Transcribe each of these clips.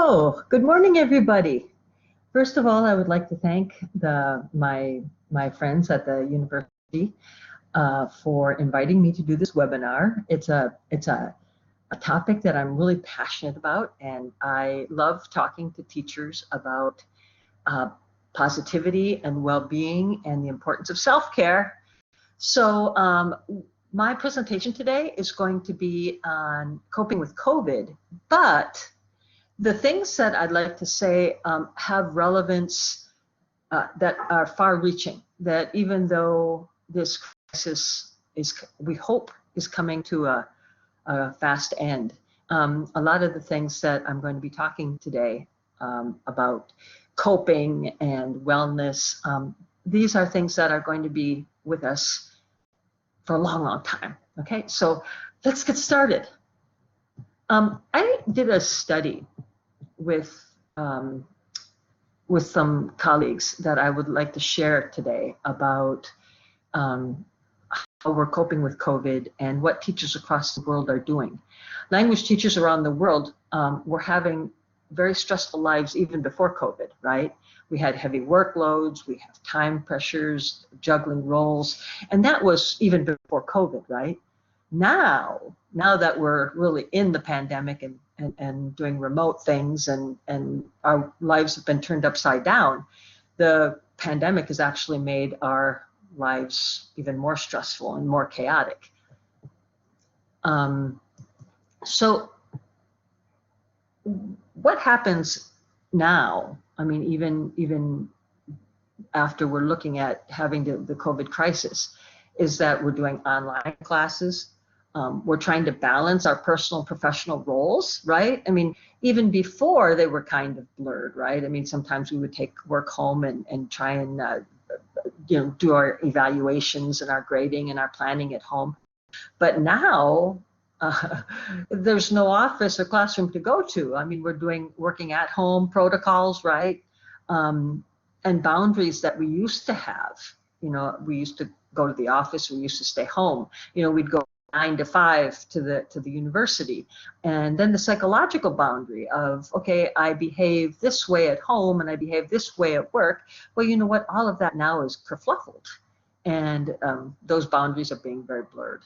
So, good morning, everybody. First of all, I would like to thank my friends at the university for inviting me to do this webinar. It's a topic that I'm really passionate about, and I love talking to teachers about positivity and well-being and the importance of self-care. So, my presentation today is going to be on coping with COVID, but the things that I'd like to say have relevance that are far-reaching, that even though this crisis we hope, is coming to a fast end, a lot of the things that I'm going to be talking today about coping and wellness, these are things that are going to be with us for a long, long time. Okay, so let's get started. I did a study with some colleagues that I would like to share today about how we're coping with COVID and what teachers across the world are doing. Language teachers around the world were having very stressful lives even before COVID, right? We had heavy workloads, we have time pressures, juggling roles, and that was even before COVID, right? Now that we're really in the pandemic and doing remote things and our lives have been turned upside down, the pandemic has actually made our lives even more stressful and more chaotic. So what happens now? I mean, even after we're looking at having the COVID crisis, is that we're doing online classes. We're trying to balance our personal and professional roles, right? I mean, even before they were kind of blurred, right? I mean, sometimes we would take work home and try and do our evaluations and our grading and our planning at home. But now there's no office or classroom to go to. I mean, we're working at home protocols, right? And boundaries that we used to have. You know, we used to go to the office, we used to stay home. You know, we'd go 9 to 5 to the university, and then the psychological boundary of, okay, I behave this way at home and I behave this way at work. Well, you know what? All of that now is kerfluffled, and those boundaries are being very blurred.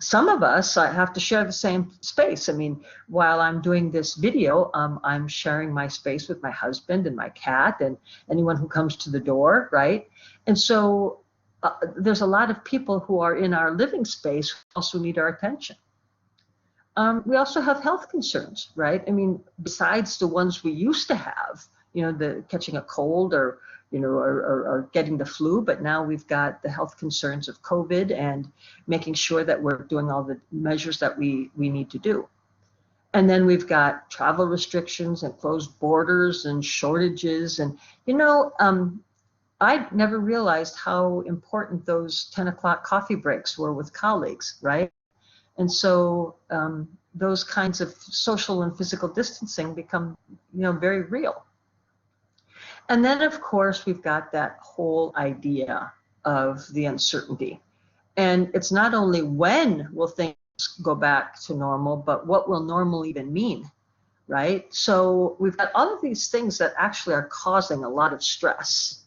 Some of us have to share the same space. I mean, while I'm doing this video, I'm sharing my space with my husband and my cat and anyone who comes to the door, right? And so there's a lot of people who are in our living space who also need our attention. We also have health concerns, right? I mean, besides the ones we used to have, you know, the catching a cold or, you know, or getting the flu, but now we've got the health concerns of COVID and making sure that we're doing all the measures that we need to do. And then we've got travel restrictions and closed borders and shortages. And, you know, I never realized how important those 10 o'clock coffee breaks were with colleagues, right? And so those kinds of social and physical distancing become, you know, very real. And then, of course, we've got that whole idea of the uncertainty. And it's not only when will things go back to normal, but what will normal even mean, right? So we've got all of these things that actually are causing a lot of stress.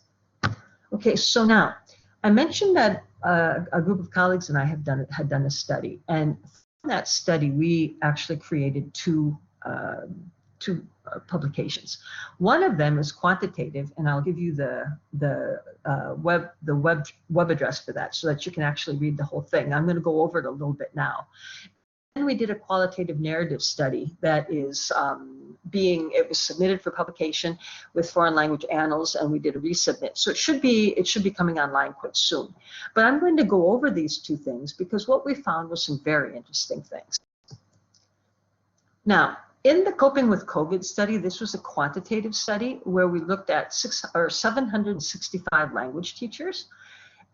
Okay, so now I mentioned that a group of colleagues and I had done a study, and from that study we actually created two publications. One of them is quantitative, and I'll give you the web address for that so that you can actually read the whole thing. I'm going to go over it a little bit now. And we did a qualitative narrative study that is it was submitted for publication with Foreign Language Annals, and we did a resubmit. So it should be coming online quite soon. But I'm going to go over these two things because what we found was some very interesting things. Now, in the Coping with COVID study, this was a quantitative study where we looked at 765 language teachers,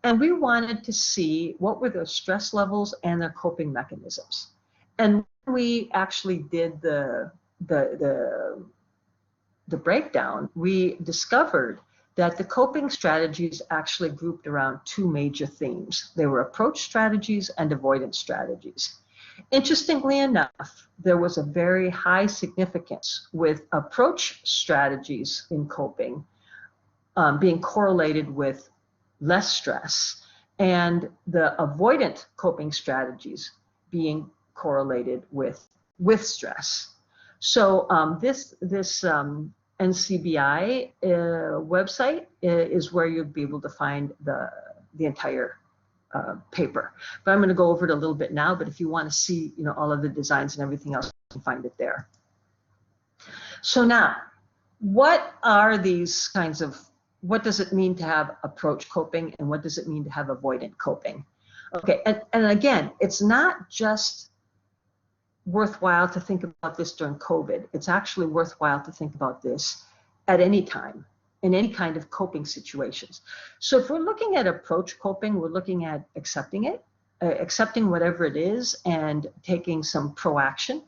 and we wanted to see what were their stress levels and their coping mechanisms. And when we actually did the breakdown, we discovered that the coping strategies actually grouped around two major themes. They were approach strategies and avoidance strategies. Interestingly enough, there was a very high significance with approach strategies in coping being correlated with less stress, and the avoidant coping strategies being correlated with stress. So this NCBI website is where you'll be able to find the entire paper. But I'm going to go over it a little bit now. But if you want to see, all of the designs and everything else, you can find it there. So now, what are these kinds of? What does it mean to have approach coping, and what does it mean to have avoidant coping? Okay, and again, it's not just worthwhile to think about this during COVID. It's actually worthwhile to think about this at any time, in any kind of coping situations. So if we're looking at approach coping, we're looking at accepting it, accepting whatever it is, and taking some proaction.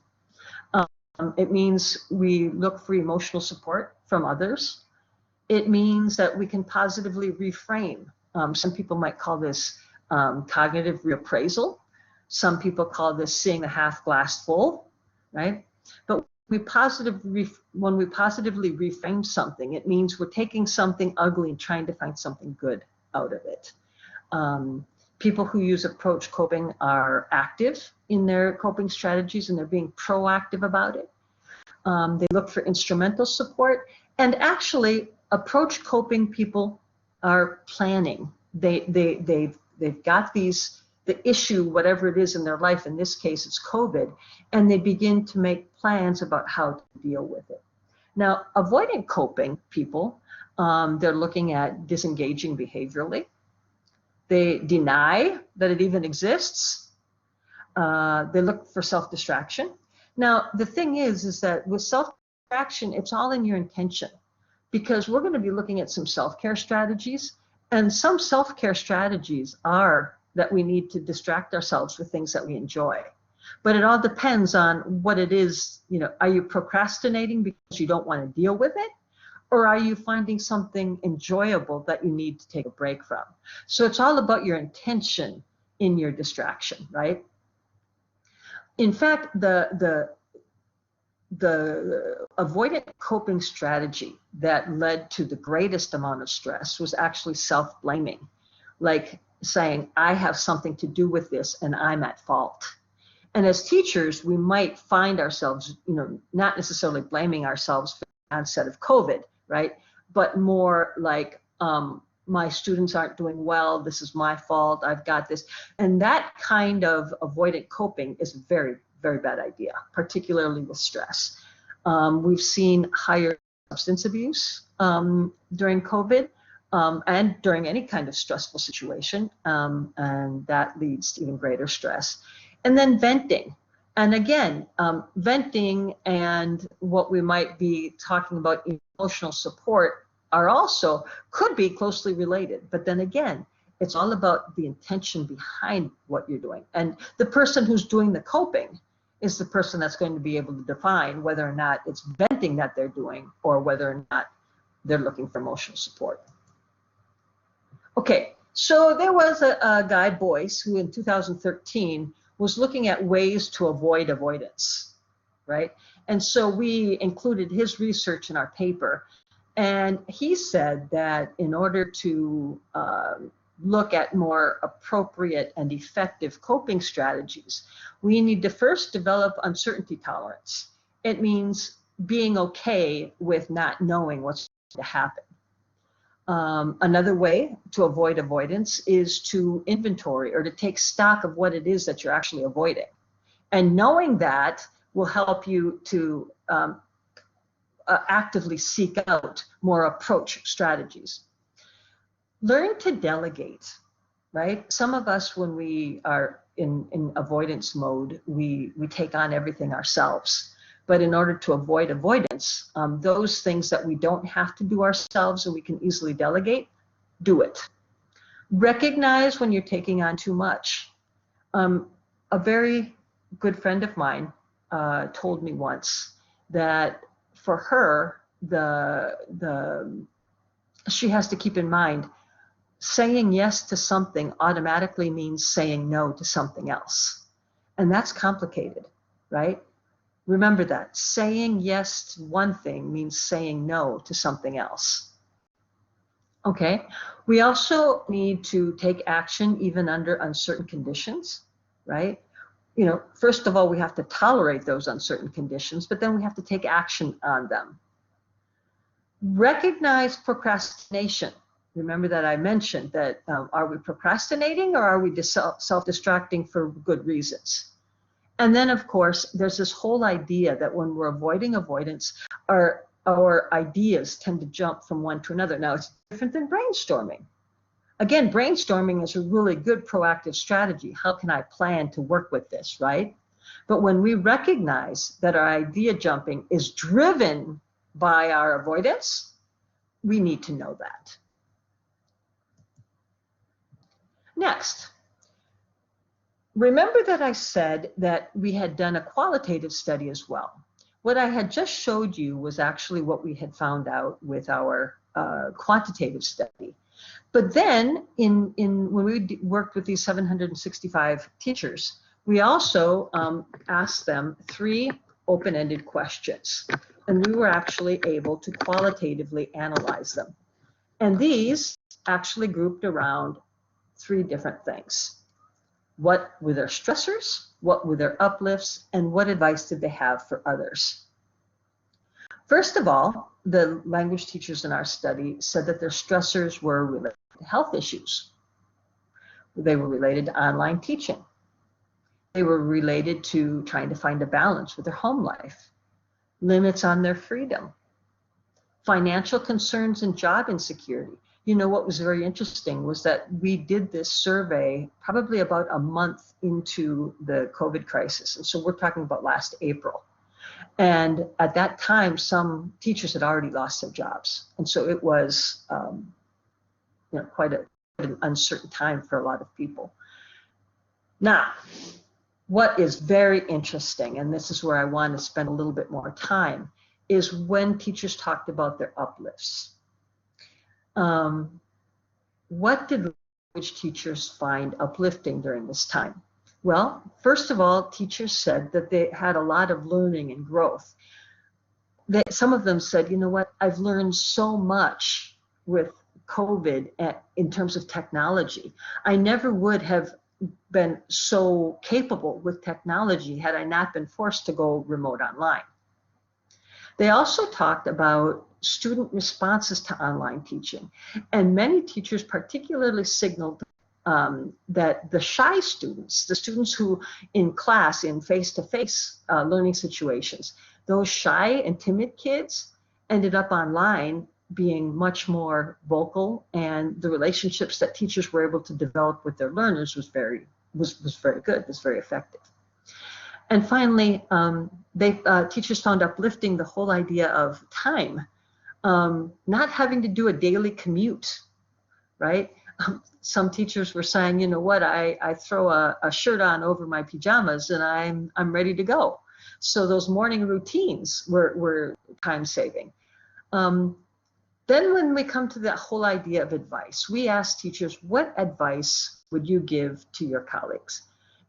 It means we look for emotional support from others. It means that we can positively reframe. Some people might call this cognitive reappraisal. Some people call this seeing the half glass full, right? But when we positively reframe something, it means we're taking something ugly and trying to find something good out of it. People who use approach coping are active in their coping strategies, and they're being proactive about it. They look for instrumental support, and actually, approach coping people are planning. They've got the issue, whatever it is in their life. In this case, it's COVID, and they begin to make plans about how to deal with it. Now, avoidant coping people, they're looking at disengaging behaviorally. They deny that it even exists. They look for self-distraction. Now, the thing is that with self-distraction, it's all in your intention, because we're going to be looking at some self-care strategies, and some self-care strategies are that we need to distract ourselves with things that we enjoy. But it all depends on what it is. Are you procrastinating because you don't want to deal with it? Or are you finding something enjoyable that you need to take a break from? So it's all about your intention in your distraction, right? In fact, the avoidant coping strategy that led to the greatest amount of stress was actually self-blaming, like saying, I have something to do with this and I'm at fault. And as teachers, we might find ourselves, not necessarily blaming ourselves for the onset of COVID, right? But more like, my students aren't doing well, this is my fault, I've got this. And that kind of avoidant coping is a very, very bad idea, particularly with stress. We've seen higher substance abuse during COVID and during any kind of stressful situation, and that leads to even greater stress. And then venting. And again, venting and what we might be talking about emotional support are also, could be closely related. But then again, it's all about the intention behind what you're doing. And the person who's doing the coping is the person that's going to be able to define whether or not it's venting that they're doing or whether or not they're looking for emotional support. Okay, so there was a guy, Boyce, who in 2013 was looking at ways to avoid avoidance, right? And so we included his research in our paper. And he said that in order to look at more appropriate and effective coping strategies, we need to first develop uncertainty tolerance. It means being okay with not knowing what's going to happen. Another way to avoid avoidance is to inventory or to take stock of what it is that you're actually avoiding. And knowing that will help you to actively seek out more approach strategies. Learn to delegate, right? Some of us, when we are in avoidance mode, we take on everything ourselves. But in order to avoid avoidance, those things that we don't have to do ourselves and we can easily delegate, do it. Recognize when you're taking on too much. A very good friend of mine told me once that for her, she has to keep in mind, saying yes to something automatically means saying no to something else. And that's complicated, right? Remember that saying yes to one thing means saying no to something else. Okay, we also need to take action even under uncertain conditions, right? You know, first of all, we have to tolerate those uncertain conditions, but then we have to take action on them. Recognize procrastination. Remember that I mentioned that are we procrastinating or are we self-distracting for good reasons? And then, of course, there's this whole idea that when we're avoiding avoidance, our ideas tend to jump from one to another. Now, it's different than brainstorming. Again, brainstorming is a really good proactive strategy. How can I plan to work with this, right? But when we recognize that our idea jumping is driven by our avoidance, we need to know that. Next, remember that I said that we had done a qualitative study as well. What I had just showed you was actually what we had found out with our quantitative study. But then when we worked with these 765 teachers, we also asked them 3 open-ended questions. And we were actually able to qualitatively analyze them. And these actually grouped around 3 different things. What were their stressors? What were their uplifts? And what advice did they have for others? First of all, the language teachers in our study said that their stressors were related to health issues. They were related to online teaching. They were related to trying to find a balance with their home life, limits on their freedom, financial concerns and job insecurity. You know, what was very interesting was that we did this survey probably about a month into the COVID crisis. And so we're talking about last April. And at that time, some teachers had already lost their jobs. And so it was you know, quite an uncertain time for a lot of people. Now, what is very interesting, and this is where I want to spend a little bit more time, is when teachers talked about their uplifts. What did language teachers find uplifting during this time? Well, first of all, teachers said that they had a lot of learning and growth. Some of them said, you know what, I've learned so much with COVID in terms of technology. I never would have been so capable with technology had I not been forced to go remote online. They also talked about student responses to online teaching. And many teachers particularly signaled that the shy students, the students who in class, in face-to-face learning situations, those shy and timid kids ended up online being much more vocal, and the relationships that teachers were able to develop with their learners was very good, was very effective. And finally, teachers found uplifting the whole idea of time, not having to do a daily commute, right? Some teachers were saying, you know what, I throw a shirt on over my pajamas and I'm ready to go. So those morning routines were time saving. Then when we come to that whole idea of advice, we asked teachers, what advice would you give to your colleagues?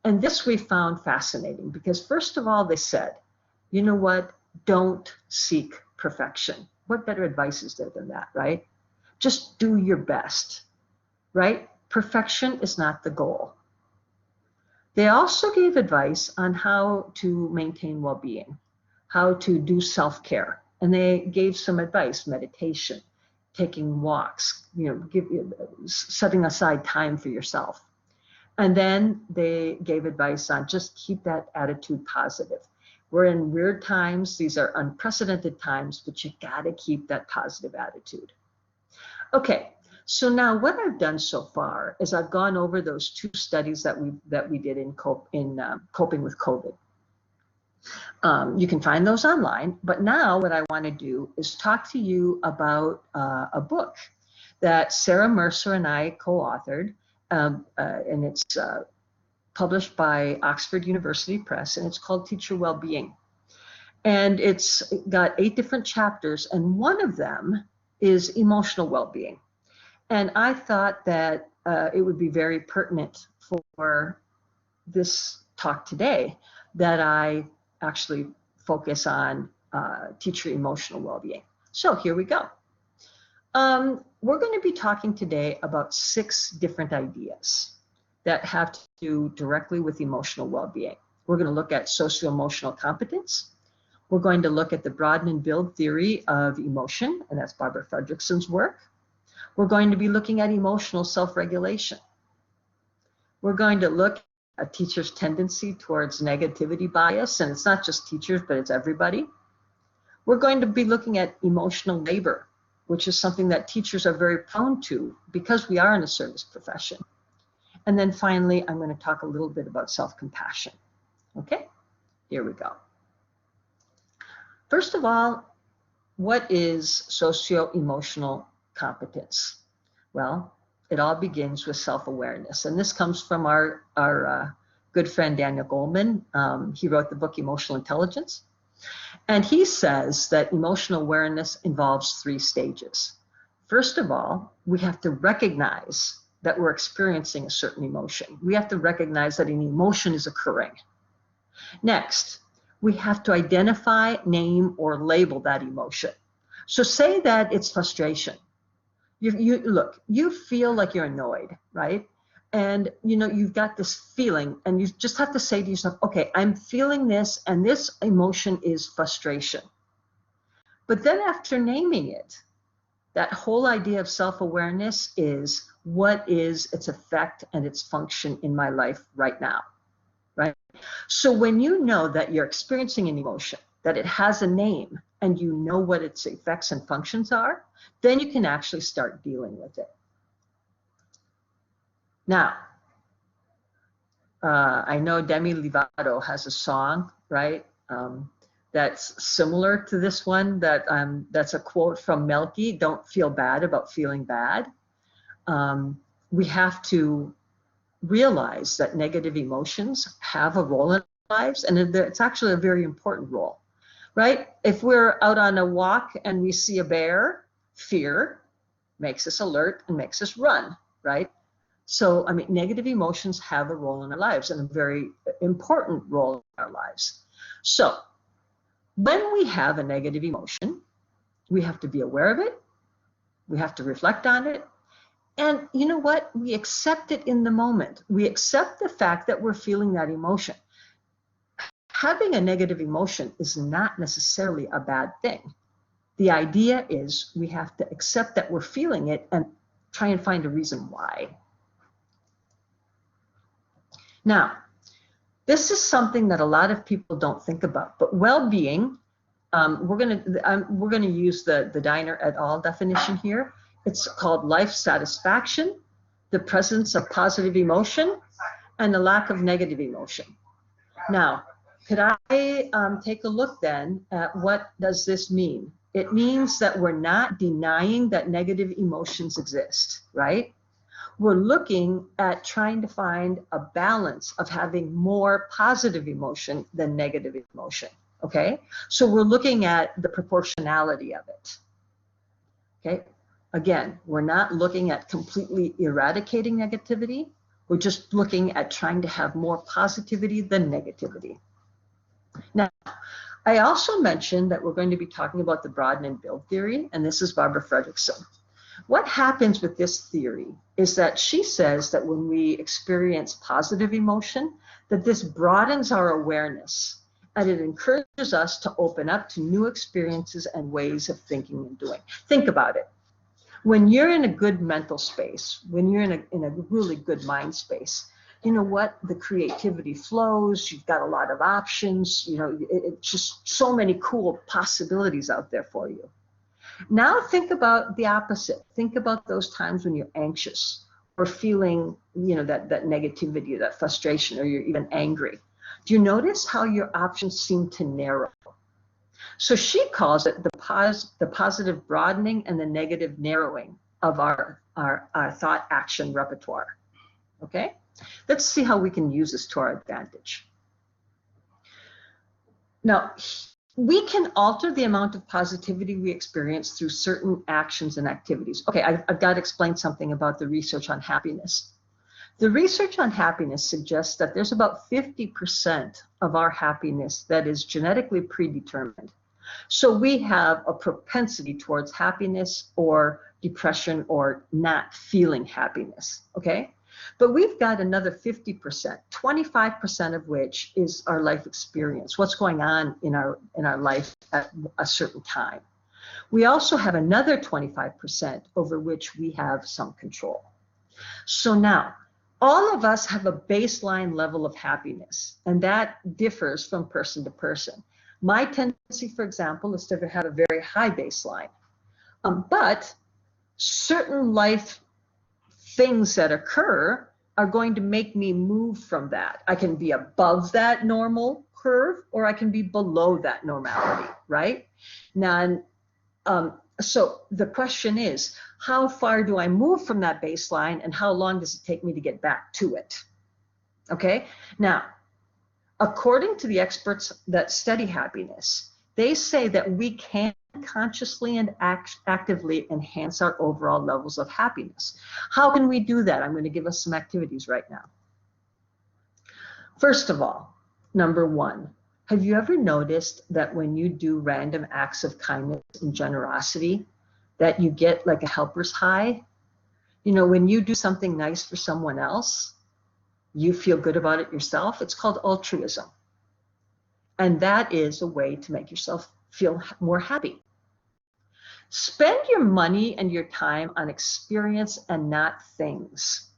And this we found fascinating because first of all, they said, you know what, don't seek perfection. What better advice is there than that, right? Just do your best, right? Perfection is not the goal. They also gave advice on how to maintain well-being, how to do self-care. And they gave some advice, meditation, taking walks, setting aside time for yourself. And then they gave advice on just keep that attitude positive. We're in weird times. These are unprecedented times, but you gotta keep that positive attitude. Okay, so now what I've done so far is I've gone over those 2 studies that we did in coping with COVID. You can find those online, but now what I want to do is talk to you about a book that Sarah Mercer and I co-authored, and it's published by Oxford University Press, and it's called Teacher Wellbeing. And it's got 8 different chapters, and one of them is emotional well-being. And I thought that it would be very pertinent for this talk today that I actually focus on teacher emotional well-being. So here we go. We're going to be talking today about 6 different ideas that have to do directly with emotional well-being. We're going to look at socio-emotional competence. We're going to look at the Broaden-and-Build theory of emotion, and that's Barbara Fredrickson's work. We're going to be looking at emotional self-regulation. We're going to look at teachers' tendency towards negativity bias, and it's not just teachers, but it's everybody. We're going to be looking at emotional labor, which is something that teachers are very prone to because we are in a service profession. And then finally, I'm going to talk a little bit about self-compassion. Okay, here we go. First of all, what is socio-emotional competence? Well, it all begins with self-awareness. And this comes from our good friend Daniel Goleman. He wrote the book Emotional Intelligence. And he says that emotional awareness involves 3 stages. First of all, we have to recognize that we're experiencing a certain emotion. We have to recognize that an emotion is occurring. Next, we have to identify, name, or label that emotion. So say that it's frustration. You feel like you're annoyed, right? And you've got this feeling, and you just have to say to yourself, okay, I'm feeling this, and this emotion is frustration. But then after naming it, that whole idea of self-awareness is what is its effect and its function in my life right now, right? So when you know that you're experiencing an emotion, that it has a name, and you know what its effects and functions are, then you can actually start dealing with it. Now, I know Demi Lovato has a song, right? That's similar to this one. That's a quote from Melky. Don't feel bad about feeling bad. We have to realize that negative emotions have a role in our lives, and it's actually a very important role, right? If we're out on a walk and we see a bear, fear makes us alert and makes us run, right? So, I mean, negative emotions have a role in our lives, and a very important role in our lives. So, when we have a negative emotion, we have to be aware of it, we have to reflect on it, and you know what? We accept it in the moment. We accept the fact that we're feeling that emotion. Having a negative emotion is not necessarily a bad thing. The idea is we have to accept that we're feeling it and try and find a reason why. Now, this is something that a lot of people don't think about, but well-being, we're going to use the Diner et al. Definition here. It's called life satisfaction, the presence of positive emotion, and the lack of negative emotion. Now, could I take a look then at what does this mean? It means that we're not denying that negative emotions exist, right? We're looking at trying to find a balance of having more positive emotion than negative emotion, okay? So we're looking at the proportionality of it, okay? Again, we're not looking at completely eradicating negativity. We're just looking at trying to have more positivity than negativity. Now, I also mentioned that we're going to be talking about the Broaden-and-Build theory, and this is Barbara Fredrickson. What happens with this theory is that she says that when we experience positive emotion, that this broadens our awareness, and it encourages us to open up to new experiences and ways of thinking and doing. Think about it. When you're in a good mental space, when you're in a really good mind space, you know what? The creativity flows. You've got a lot of options. It's just so many cool possibilities out there for you. Now think about the opposite. Think about those times when you're anxious or feeling, that negativity, or that frustration, or you're even angry. Do you notice how your options seem to narrow? So she calls it the positive broadening and the negative narrowing of our thought action repertoire. Okay? Let's see how we can use this to our advantage. Now, we can alter the amount of positivity we experience through certain actions and activities. Okay, I've got to explain something about the research on happiness. The research on happiness suggests that there's about 50% of our happiness that is genetically predetermined. So we have a propensity towards happiness or depression or not feeling happiness, okay? But we've got another 50%, 25% of which is our life experience, what's going on in our life at a certain time. We also have another 25% over which we have some control. So now, all of us have a baseline level of happiness, and that differs from person to person. My tendency, for example, is to have a very high baseline. But certain life things that occur are going to make me move from that. I can be above that normal curve, or I can be below that normality, right? Now, so the question is, how far do I move from that baseline, and how long does it take me to get back to it? Okay, now, according to the experts that study happiness, they say that we can consciously and actively enhance our overall levels of happiness. How can we do that? I'm going to give us some activities right now. First of all, number one, have you ever noticed that when you do random acts of kindness and generosity, that you get like a helper's high? You know, when you do something nice for someone else, you feel good about it yourself. It's called altruism. And that is a way to make yourself feel more happy. Spend your money and your time on experience and not things.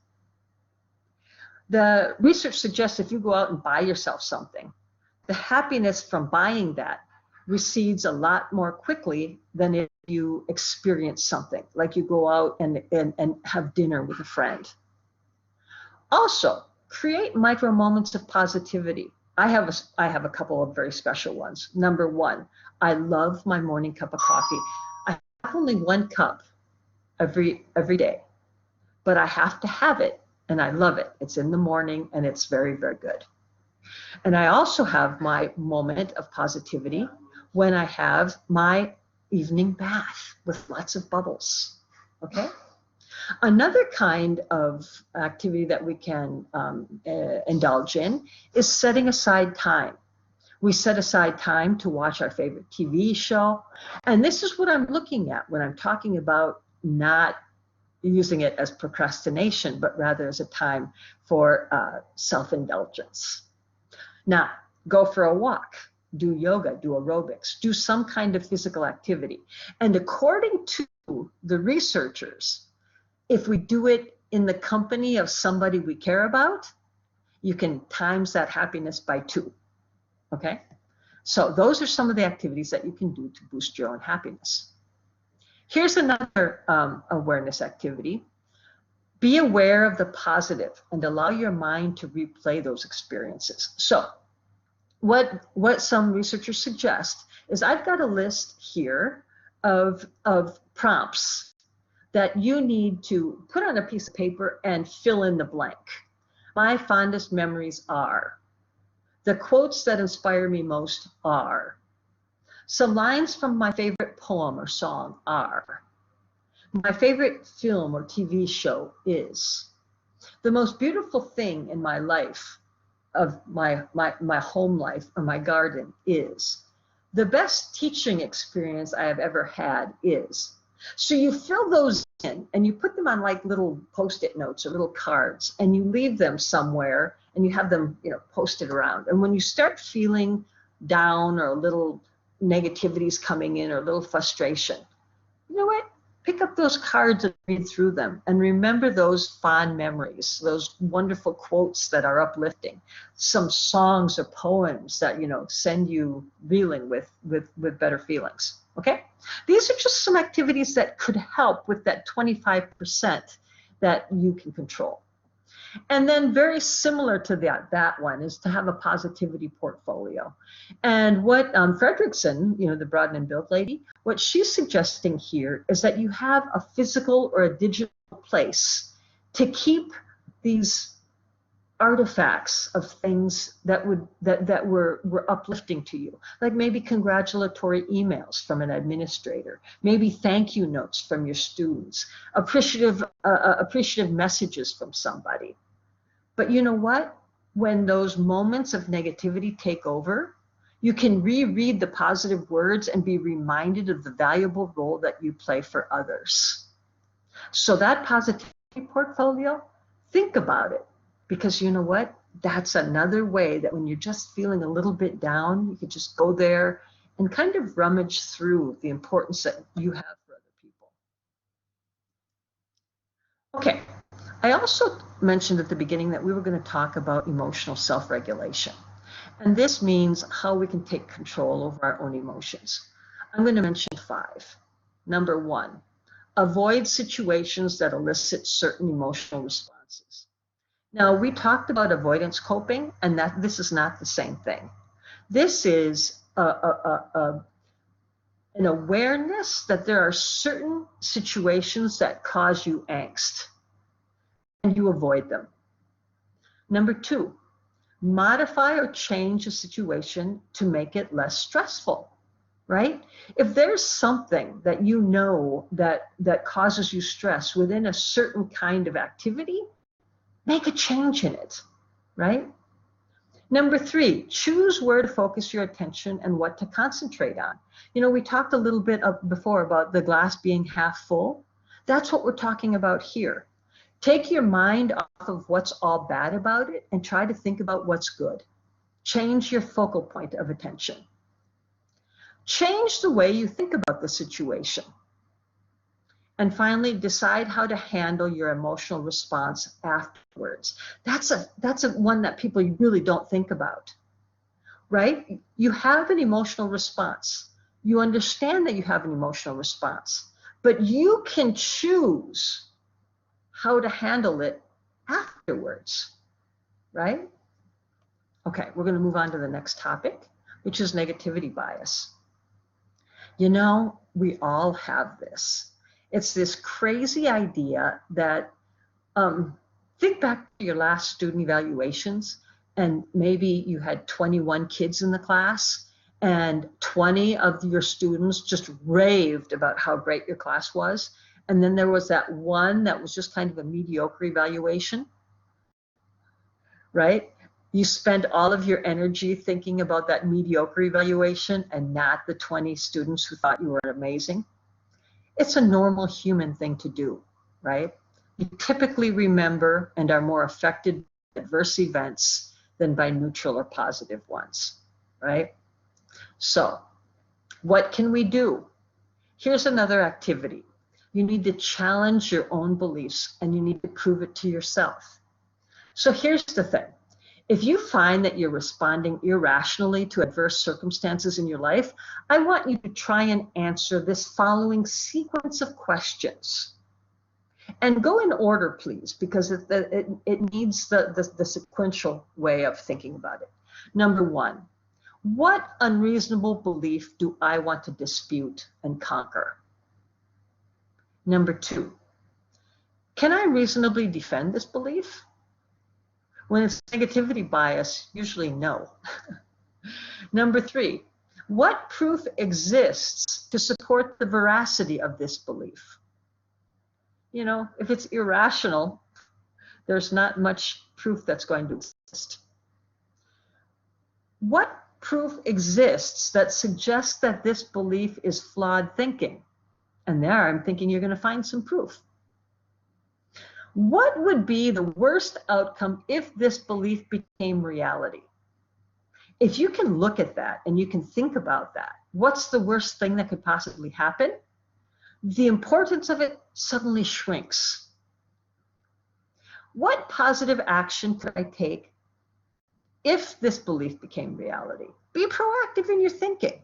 The research suggests if you go out and buy yourself something, the happiness from buying that recedes a lot more quickly than if you experience something, like you go out and have dinner with a friend. Also, create micro moments of positivity. I have a couple of very special ones. Number one, I love my morning cup of coffee. I have only one cup every day, but I have to have it, and I love it. It's in the morning, and it's very, very good. And I also have my moment of positivity when I have my evening bath with lots of bubbles, okay? Another kind of activity that we can indulge in is setting aside time. We set aside time to watch our favorite TV show. And this is what I'm looking at when I'm talking about not using it as procrastination, but rather as a time for self-indulgence. Now, go for a walk, do yoga, do aerobics, do some kind of physical activity. And according to the researchers, if we do it in the company of somebody we care about, you can times that happiness by 2, okay? So those are some of the activities that you can do to boost your own happiness. Here's another awareness activity. Be aware of the positive and allow your mind to replay those experiences. So what some researchers suggest is I've got a list here of prompts that you need to put on a piece of paper and fill in the blank. My fondest memories are. The quotes that inspire me most are. Some lines from my favorite poem or song are. My favorite film or TV show is. The most beautiful thing in my life, of my home life or my garden, is. The best teaching experience I have ever had is. So you fill those in and you put them on like little Post-it notes or little cards, and you leave them somewhere and you have them, you know, posted around. And when you start feeling down or a little negativities coming in or a little frustration, you know what? Pick up those cards and read through them and remember those fond memories, those wonderful quotes that are uplifting, some songs or poems that, you know, send you reeling with better feelings. Okay? These are just some activities that could help with that 25% that you can control. And then very similar to that one is to have a positivity portfolio. And what Fredrickson, you know, the Broaden-and-Build lady, what she's suggesting here is that you have a physical or a digital place to keep these artifacts of things that were uplifting to you, like maybe congratulatory emails from an administrator, maybe thank you notes from your students, appreciative messages from somebody. But you know what? When those moments of negativity take over, you can reread the positive words and be reminded of the valuable role that you play for others. So that positivity portfolio, think about it, because you know what? That's another way that when you're just feeling a little bit down, you could just go there and kind of rummage through the importance that you have for other people. Okay, I also mentioned at the beginning that we were going to talk about emotional self-regulation. And this means how we can take control over our own emotions. I'm going to mention 5. Number 1, avoid situations that elicit certain emotional responses. Now, we talked about avoidance coping, and that this is not the same thing. This is an awareness that there are certain situations that cause you angst, and you avoid them. Number 2, modify or change a situation to make it less stressful, right? If there's something that you know that causes you stress within a certain kind of activity, make a change in it, right? Number 3, choose where to focus your attention and what to concentrate on. You know, we talked a little bit before about the glass being half full. That's what we're talking about here. Take your mind off of what's all bad about it and try to think about what's good. Change your focal point of attention. Change the way you think about the situation. And finally, decide how to handle your emotional response afterwards. That's a one that people really don't think about, right? You have an emotional response. You understand that you have an emotional response, but you can choose how to handle it afterwards, right? Okay, we're going to move on to the next topic, which is negativity bias. You know, we all have this. It's this crazy idea that, think back to your last student evaluations, and maybe you had 21 kids in the class, and 20 of your students just raved about how great your class was. And then there was that one that was just kind of a mediocre evaluation, right? You spend all of your energy thinking about that mediocre evaluation and not the 20 students who thought you were amazing. It's a normal human thing to do, right? You typically remember and are more affected by adverse events than by neutral or positive ones, right? So, what can we do? Here's another activity. You need to challenge your own beliefs and you need to prove it to yourself. So here's the thing. If you find that you're responding irrationally to adverse circumstances in your life, I want you to try and answer this following sequence of questions. And go in order, please, because it needs the sequential way of thinking about it. Number 1, what unreasonable belief do I want to dispute and conquer? Number 2, can I reasonably defend this belief? When it's negativity bias, usually no. Number 3, what proof exists to support the veracity of this belief? You know, if it's irrational, there's not much proof that's going to exist. What proof exists that suggests that this belief is flawed thinking? And there I'm thinking you're going to find some proof. What would be the worst outcome if this belief became reality? If you can look at that and you can think about that, what's the worst thing that could possibly happen? The importance of it suddenly shrinks. What positive action could I take if this belief became reality? Be proactive in your thinking.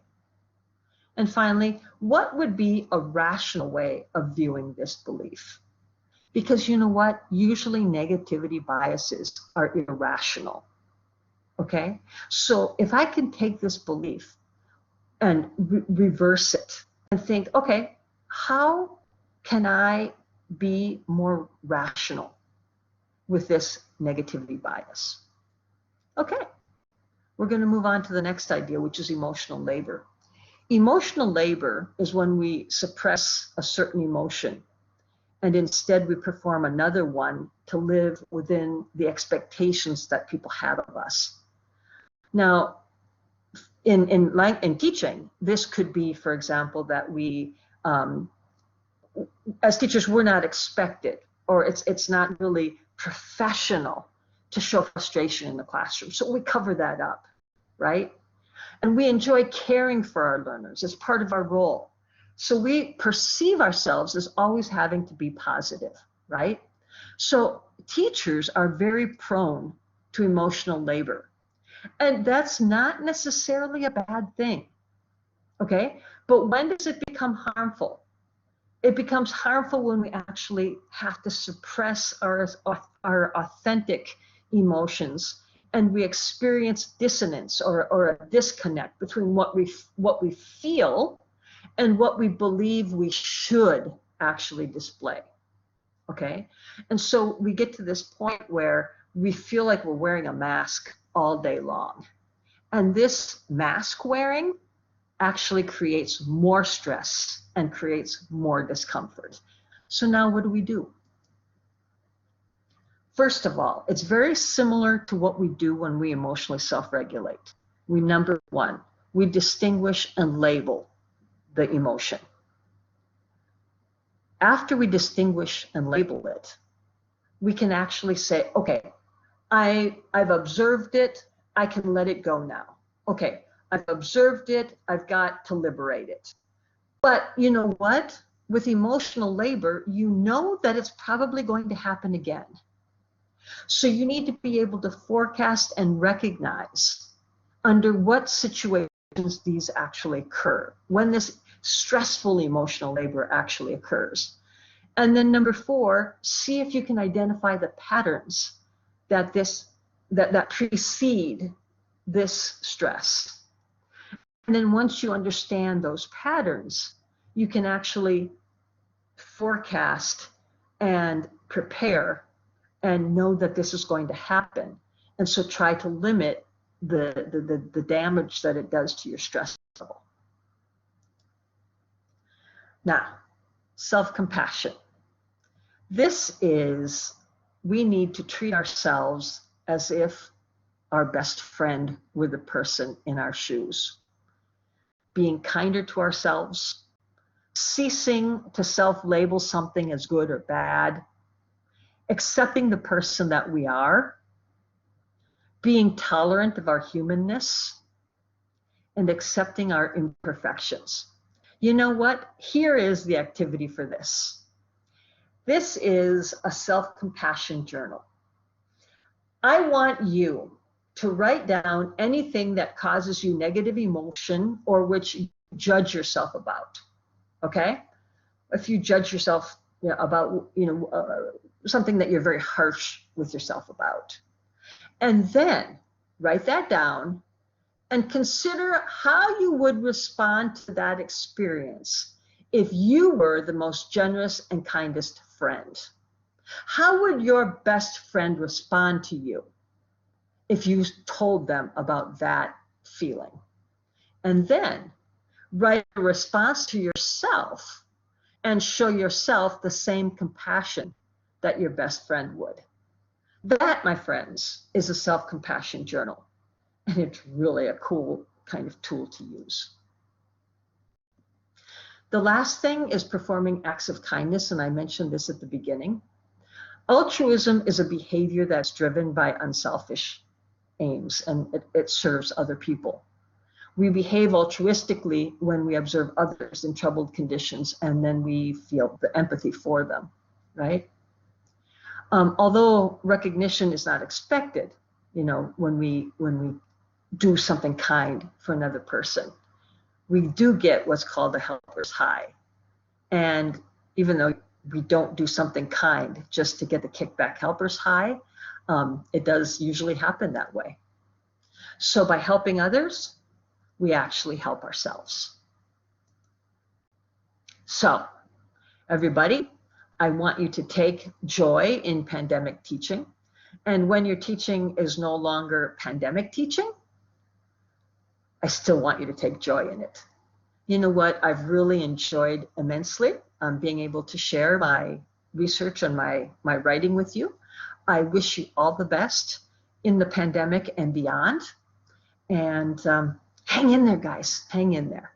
And finally, what would be a rational way of viewing this belief? Because you know what? Usually negativity biases are irrational, okay? So if I can take this belief and reverse it and think, okay, how can I be more rational with this negativity bias? Okay, we're going to move on to the next idea, which is emotional labor. Emotional labor is when we suppress a certain emotion and instead we perform another one to live within the expectations that people have of us. Now, in teaching, this could be, for example, that we, as teachers, we're not expected, or it's not really professional to show frustration in the classroom. So we cover that up, right? And we enjoy caring for our learners as part of our role. So we perceive ourselves as always having to be positive, right? So teachers are very prone to emotional labor. And that's not necessarily a bad thing, okay? But when does it become harmful? It becomes harmful when we actually have to suppress our authentic emotions, and we experience dissonance or a disconnect between what we feel and what we believe we should actually display, okay? And so we get to this point where we feel like we're wearing a mask all day long. And this mask wearing actually creates more stress and creates more discomfort. So now what do? First of all, it's very similar to what we do when we emotionally self-regulate. Number one, we distinguish and label the emotion. After we distinguish and label it, we can actually say, okay, I've observed it, I can let it go now. Okay, I've observed it, I've got to liberate it. But you know what? With emotional labor, you know that it's probably going to happen again. So you need to be able to forecast and recognize under what situations these actually occur, when this stressful emotional labor actually occurs. And then number four, see if you can identify the patterns that precede this stress. And then once you understand those patterns, you can actually forecast and prepare and know that this is going to happen. And so try to limit the damage that it does to your stress level. Now, self-compassion. This is, we need to treat ourselves as if our best friend were the person in our shoes. Being kinder to ourselves, ceasing to self-label something as good or bad, accepting the person that we are, being tolerant of our humanness, and accepting our imperfections. You know what? Here is the activity for this. This is a self-compassion journal. I want you to write down anything that causes you negative emotion or which you judge yourself about, okay? If you judge yourself about something that you're very harsh with yourself about. And then write that down and consider how you would respond to that experience if you were the most generous and kindest friend. How would your best friend respond to you if you told them about that feeling? And then write a response to yourself and show yourself the same compassion that your best friend would. That, my friends, is a self-compassion journal. And it's really a cool kind of tool to use. The last thing is performing acts of kindness, and I mentioned this at the beginning. Altruism is a behavior that's driven by unselfish aims, and it serves other people. We behave altruistically when we observe others in troubled conditions, and then we feel the empathy for them, right? Although recognition is not expected, when we do something kind for another person, we do get what's called a helper's high. And even though we don't do something kind just to get the kickback helper's high, it does usually happen that way. So by helping others, we actually help ourselves. So, everybody, I want you to take joy in pandemic teaching. And when your teaching is no longer pandemic teaching, I still want you to take joy in it. You know what? I've really enjoyed immensely being able to share my research and my writing with you. I wish you all the best in the pandemic and beyond. And hang in there, guys. Hang in there.